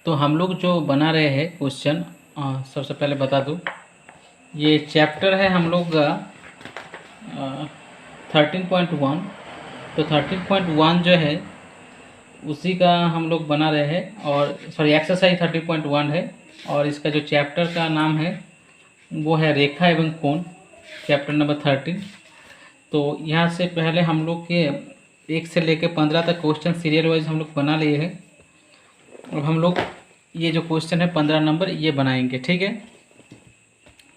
तो हम लोग जो बना रहे हैं क्वेश्चन, सबसे पहले बता दूं, ये चैप्टर है हम लोग का 13.1। तो 13.1 जो है उसी का हम लोग बना रहे हैं, और सॉरी एक्सरसाइज 13.1 है। और इसका जो चैप्टर का नाम है वो है रेखा एवं कोण, चैप्टर नंबर 13। तो यहाँ से पहले हम लोग के 1 से लेकर 15 तक क्वेश्चन सीरियल वाइज हम लोग बना लिए हैं। अब हम लोग ये जो क्वेश्चन है 15 नंबर ये बनाएंगे, ठीक है।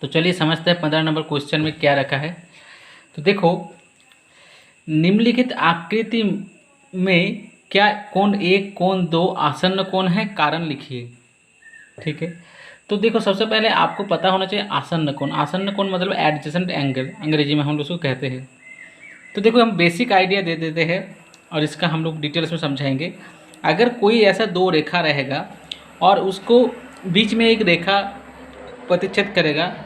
तो चलिए समझते हैं 15 नंबर क्वेश्चन में क्या रखा है। तो देखो, निम्नलिखित आकृति में क्या कोण 1 कोण 2 आसन्न कोण है, कारण लिखिए, ठीक है। तो देखो, सबसे पहले आपको पता होना चाहिए आसन्न कोण। आसन्न कोण मतलब एडजेसेंट एंगल, अंग्रेजी में हम लोग उसको कहते हैं। तो देखो, हम बेसिक आइडिया दे देते हैं और इसका हम लोग डिटेल्स में समझाएंगे। अगर कोई ऐसा दो रेखा रहेगा और उसको बीच में एक रेखा प्रतिच्छेद करेगा,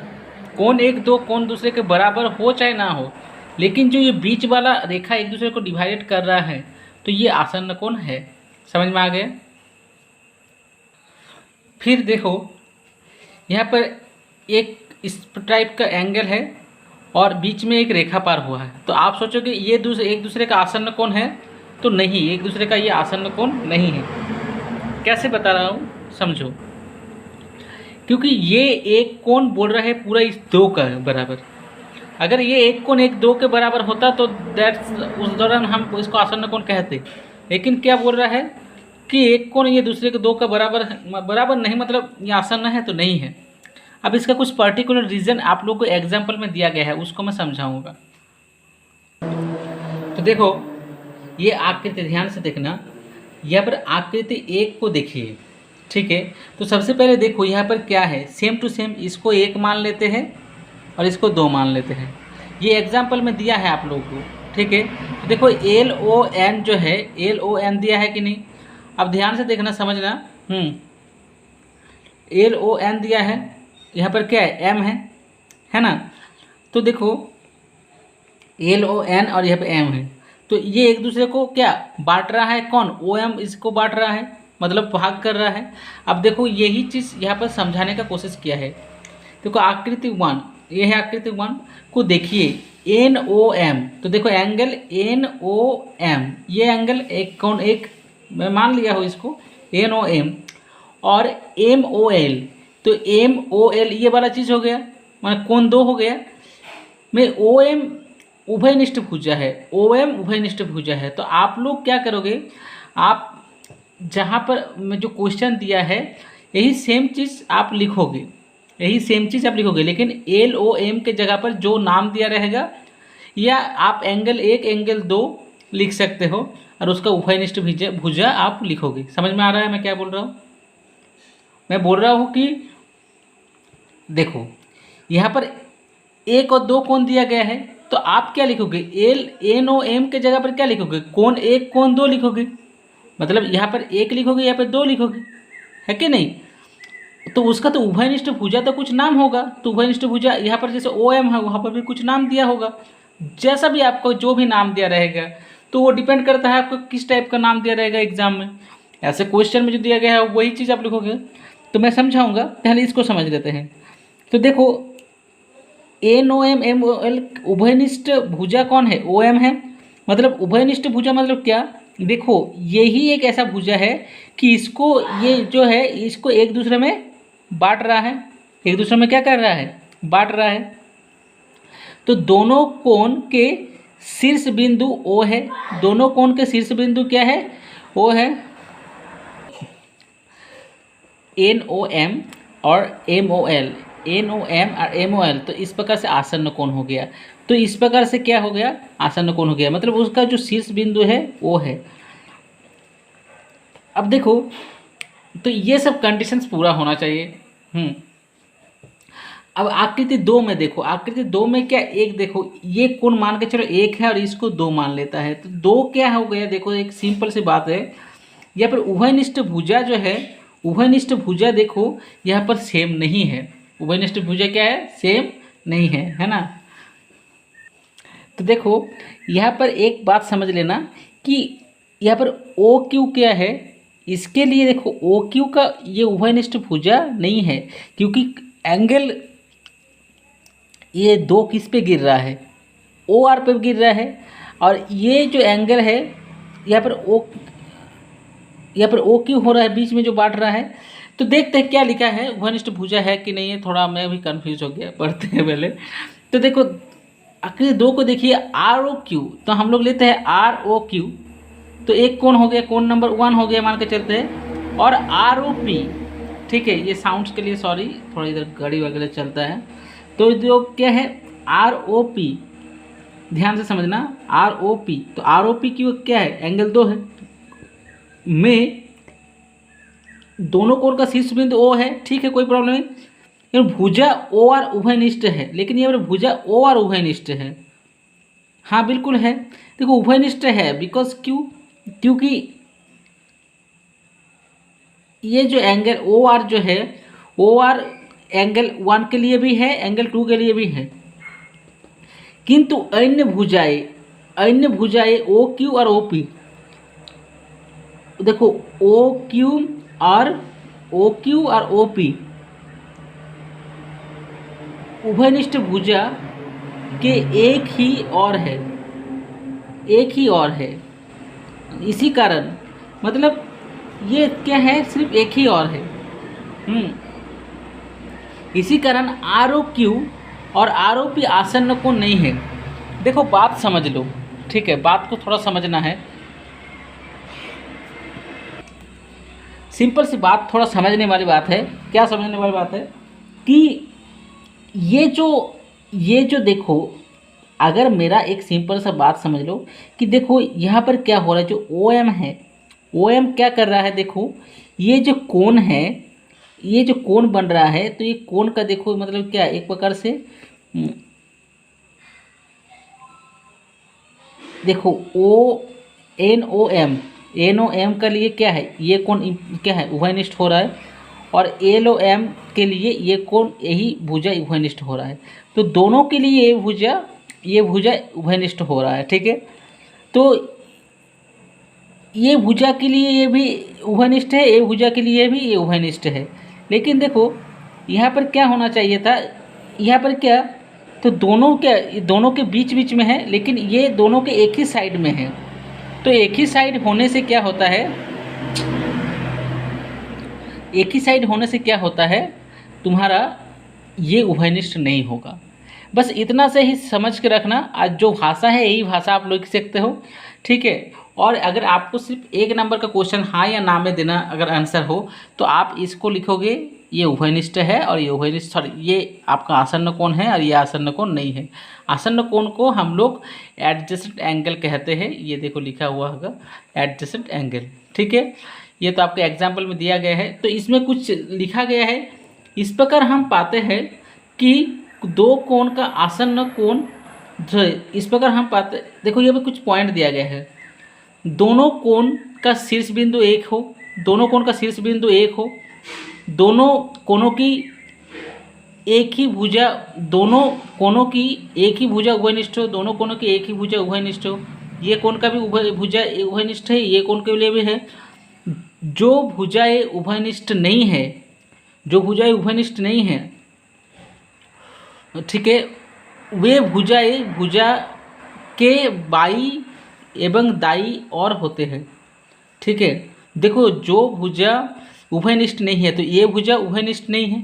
कोण 1 2 कोण दूसरे के बराबर हो चाहे ना हो, लेकिन जो ये बीच वाला रेखा एक दूसरे को डिवाइडेड कर रहा है, तो ये आसन्न कोण है। समझ में आ गया। फिर देखो, यहाँ पर एक इस टाइप का एंगल है और बीच में एक रेखा पार हुआ है। तो आप सोचोगे ये एक दूसरे का आसन्न कोण है, तो नहीं, एक दूसरे का ये आसन्न कोण नहीं है। कैसे बता रहा हूँ, समझो। क्योंकि ये एक कोण बोल रहा है पूरा इस दो का बराबर। अगर ये एक कोण 1 2 के बराबर होता तो दैट्स उस दौरान हम इसको आसन्न कोण कहते। लेकिन क्या बोल रहा है कि एक कोण ये दूसरे के 2 का बराबर नहीं, मतलब ये आसन्न है तो नहीं है। अब इसका कुछ पर्टिकुलर रीज़न आप लोग को एग्जाम्पल में दिया गया है, उसको मैं समझाऊंगा। तो देखो, ये आकृति ध्यान से देखना। यहाँ पर आकृति 1 को देखिए, ठीक है। तो सबसे पहले देखो यहाँ पर क्या है, सेम टू सेम इसको 1 मान लेते हैं और इसको 2 मान लेते हैं। ये एग्जाम्पल में दिया है आप लोगों को, ठीक है। तो देखो LON जो है, LON दिया है कि नहीं। अब ध्यान से देखना, समझना। LON दिया है, यहाँ पर क्या है, M है ना। तो देखो LON और यहाँ पे M है, तो ये एक दूसरे को क्या बांट रहा है, कौन, OM इसको बांट रहा है, मतलब भाग कर रहा है। अब देखो यही चीज़ यहाँ पर समझाने का कोशिश किया है। देखो आकृति 1, ये है आकृति 1 को देखिए, NOM। तो देखो एंगल NOM, ये एंगल एक कोण एक मैं मान लिया हूँ इसको NOM, और MOL। तो MOL ये वाला चीज़ हो गया, मतलब कोण 2 हो गया। में OM उभयनिष्ठ भुजा है, OM उभयनिष्ठ भुजा है। तो आप लोग क्या करोगे, आप जहाँ पर मैं जो क्वेश्चन दिया है यही सेम चीज़ आप लिखोगे, लेकिन LOM के जगह पर जो नाम दिया रहेगा, या आप एंगल 1 एंगल 2 लिख सकते हो और उसका उभयनिष्ठ भुजा आप लिखोगे। समझ में आ रहा है मैं क्या बोल रहा हूँ। मैं बोल रहा हूँ कि देखो यहाँ पर 1 और 2 कोण दिया गया है, तो आप क्या लिखोगे, NOM के जगह पर क्या लिखोगे, कोण 1 कोण 2 लिखोगे। मतलब यहाँ पर 1 लिखोगे, यहाँ पर 2 लिखोगे, है कि नहीं। तो उसका तो उभयनिष्ठ भुजा तो कुछ नाम होगा। तो उभयनिष्ठ भुजा यहाँ पर जैसे OM है, वहाँ पर भी कुछ नाम दिया होगा। जैसा भी आपको जो भी नाम दिया रहेगा, तो वो डिपेंड करता है आपको किस टाइप का नाम दिया रहेगा एग्जाम में। ऐसे क्वेश्चन में जो दिया गया है वही चीज़ आप लिखोगे। तो मैं समझाऊंगा, पहले इसको समझ लेते हैं। तो देखो NOM MOL उभयनिष्ठ भुजा कौन है, OM है। मतलब उभयनिष्ठ भुजा मतलब क्या, देखो यही एक ऐसा भुजा है कि इसको ये जो है इसको एक दूसरे में बांट रहा है, एक दूसरे में क्या कर रहा है, बांट रहा है। तो दोनों कोण के शीर्ष बिंदु O है, दोनों कोण के शीर्ष बिंदु क्या है, O है। NOM और MOL, NOM और MOL, तो इस प्रकार से आसन्न कोण हो गया। तो इस प्रकार से क्या हो गया, आसन्न कोण हो गया, मतलब उसका जो शीर्ष बिंदु है वो है। अब देखो, तो ये सब कंडीशंस पूरा होना चाहिए। अब आकृति 2 में देखो, आकृति 2 में क्या, एक देखो ये कोण मान के चलो 1 है और इसको 2 मान लेता है, तो 2 क्या हो गया, देखो एक सिंपल सी बात है। यहाँ पर उभयनिष्ठ भुजा जो है, उभयनिष्ठ भुजा देखो यहाँ पर सेम नहीं है। उभयनिष्ठ भुजा क्या है, सेम नहीं है ना। तो देखो यहाँ पर एक बात समझ लेना कि यहाँ पर OQ क्या है, इसके लिए देखो ओ क्यू का ये उभयनिष्ठ भुजा नहीं है, क्योंकि एंगल ये दो किस पे गिर रहा है, ओ आर पे गिर रहा है, और ये जो एंगल है यहाँ पर ओ क्यू हो रहा है, बीच में जो बांट रहा है। तो देखते हैं क्या लिखा है, उभयनिष्ठ भुजा है कि नहीं है, थोड़ा मैं भी कंफ्यूज हो गया, पढ़ते हैं पहले। तो देखो आखिरी दो को देखिए, आर ओ क्यू, तो हम लोग लेते हैं आर ओ क्यू, तो एक कोण हो गया, कोण नंबर 1 हो गया मान के चलते हैं, और आर ओ पी, ठीक है, ये साउंड्स के लिए सॉरी, थोड़ा इधर गाड़ी वगैरह चलता है। तो जो क्या है आर ओ पी, ध्यान से समझना, आर ओ पी, तो आर ओ पी क्यू क्या है, एंगल 2 है, में दोनों कोण का शीर्ष बिंदु ओ है, ठीक है, कोई प्रॉब्लम नहीं। ये भुजा ओ आर उभयनिष्ठ है, लेकिन ये भुजा ओ आर उभयनिष्ठ है, हाँ बिल्कुल है। देखो उभयनिष्ठ है बिकॉज क्योंकि ये जो एंगल ओ आर जो है, ओ आर एंगल 1 के लिए भी है, एंगल 2 के लिए भी है, किंतु अन्य भुजाएं ओ क्यू और ओ पी, देखो ओ क्यू और ओ पी उभयनिष्ठ भुजा के एक ही और है, इसी कारण मतलब ये क्या है, सिर्फ एक ही और है। इसी कारण आर ओ क्यू और आर ओ पी आसन्न कोण नहीं है। देखो बात समझ लो, ठीक है, बात को थोड़ा समझना है, सिंपल सी बात, थोड़ा समझने वाली बात है। क्या समझने वाली बात है कि ये जो देखो, अगर मेरा एक सिंपल सा बात समझ लो कि देखो यहाँ पर क्या हो रहा है, जो ओ एम है, ओ एम क्या कर रहा है, देखो ये जो कोण है, ये जो कोण बन रहा है, तो ये कोण का देखो मतलब क्या, एक प्रकार से देखो एन ओ एम का लिए क्या है, ये कोण क्या है, उभयनिष्ठ हो रहा है, और एल ओ एम के लिए ये कोण, यही भुजा उभयनिष्ठ हो रहा है। तो दोनों के लिए ये भुजा उभयनिष्ठ हो रहा है, ठीक है। तो ये भुजा के लिए ये भी उभयनिष्ठ है, ये भुजा के लिए भी ये उभयनिष्ठ है, लेकिन देखो यहाँ पर क्या होना चाहिए था, यहाँ पर क्या, तो दोनों के बीच में है, लेकिन ये दोनों के एक ही साइड में है। तो एक ही साइड होने से क्या होता है, तुम्हारा ये उभयनिष्ठ नहीं होगा। बस इतना से ही समझ के रखना, आज जो भाषा है यही भाषा आप लोग लिख सकते हो, ठीक है। और अगर आपको सिर्फ 1 नंबर का क्वेश्चन हाँ या ना में देना अगर आंसर हो, तो आप इसको लिखोगे, ये उभयनिष्ठ है और ये उभयनिष्ठ, सॉरी ये आपका आसन्न कोण है और ये आसन्न कोण नहीं है। आसन्न कोण को हम लोग एडजेसेंट एंगल कहते हैं, ये देखो लिखा हुआ होगा एडजेसेंट एंगल, ठीक है। ये तो आपके एग्जाम्पल में दिया गया है, तो इसमें कुछ लिखा गया है, इस प्रकार हम पाते हैं कि दो कोण का आसन्न कोण, इस प्रकार हम पाते, देखो ये भी कुछ पॉइंट दिया गया है, दोनों कोण का शीर्ष बिंदु एक हो, दोनों कोण का शीर्ष बिंदु एक हो, दोनों कोणों की एक ही भुजा, दोनों कोणों की एक ही भुजा उभयनिष्ठ हो, दोनों कोणों की एक ही भुजा उभयनिष्ठ हो, ये कोण का भी भुजा उभयनिष्ठ है, ये कोण के लिए भी है। जो भुजाएं उभयनिष्ठ नहीं है, ठीक है, वे भुजाएं भुजा के बाई एवं दाई और होते हैं, ठीक है। देखो जो भुजा उभयनिष्ठ नहीं है, तो ये भुजा उभयनिष्ठ नहीं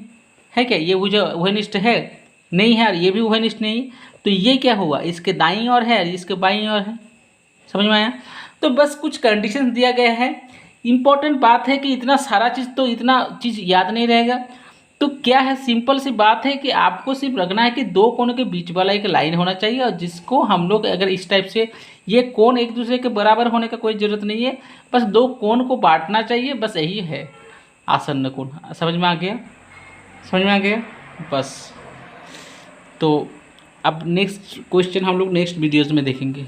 है क्या, ये भुजा उभयनिष्ठ है नहीं है, और ये भी उभयनिष्ठ नहीं है, तो ये क्या हुआ, इसके दाईं ओर है और इसके बाईं ओर है, समझ में आया। तो बस कुछ कंडीशन दिया गया है। इम्पोर्टेंट बात है कि इतना सारा चीज़ याद नहीं रहेगा, तो क्या है, सिंपल सी बात है कि आपको सिर्फ रखना है कि दो कोणों के बीच वाला एक लाइन होना चाहिए, और जिसको हम लोग अगर इस टाइप से, ये कोण एक दूसरे के बराबर होने का कोई ज़रूरत नहीं है, बस दो कोण को बांटना चाहिए, बस यही है आसन्न कोण। समझ में आ गया बस। तो अब नेक्स्ट क्वेश्चन हम लोग नेक्स्ट वीडियोज़ में देखेंगे।